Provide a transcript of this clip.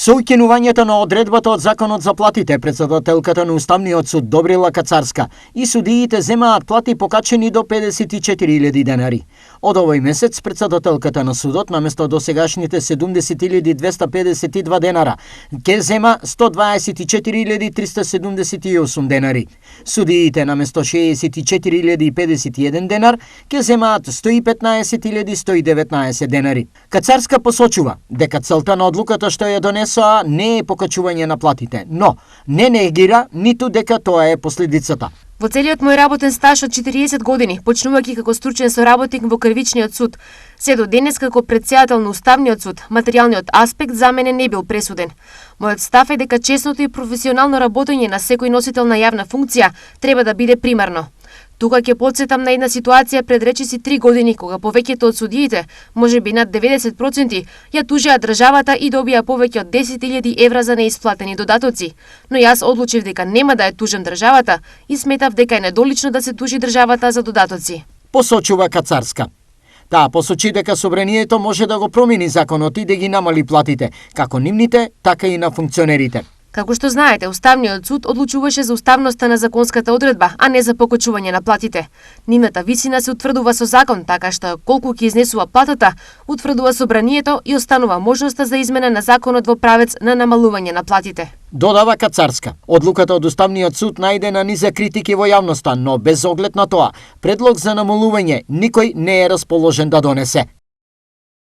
Со уќинувањето на одредбата од Законот за платите, председателката на Уставниот суд Добрила Кацарска и судиите земаат плати покачени до 54.000 денари. Од овој месец председателката на судот наместо досегашните 70.252 денара ќе зема 124.378 денари. Судиите наместо 64.051 денар ќе земаат 115.119 денари. Кацарска посочува дека целта на одлуката што ја донесоа не е покачување на платите, но не негира ниту дека тоа е последицата. Во целиот мој работен стаж од 40 години, почнувајќи како стручен соработник во Кривичниот суд, се до денес како претседател на Уставниот суд, материјалниот аспект за мене не бил пресуден. Мојот став е дека честното и професионално работење на секој носител на јавна функција треба да биде примарно. Тука ќе потсетам на една ситуација пред речиси 3 години, кога повеќето од судиите, можеби над 90%, ја тужеа државата и добија повеќе од 10.000 евра за неисплатени додатоци. Но јас одлучив дека нема да ја тужам државата и сметав дека е недолично да се тужи државата за додатоци. Посочува Кацарска. Таа посочи дека собранието може да го промени законот и да ги намали платите, како нивните, така и на функционерите. Како што знаете, Уставниот суд одлучуваше за уставноста на законската одредба, а не за покачување на платите. Нивната висина се утврдува со закон, така што колку ќе изнесува платата, утврдува собранието и останува можноста за измена на законот во правец на намалување на платите. Додава Кацарска. Одлуката од Уставниот суд најде на низа критики во јавноста, но без оглед на тоа, предлог за намалување никој не е расположен да донесе.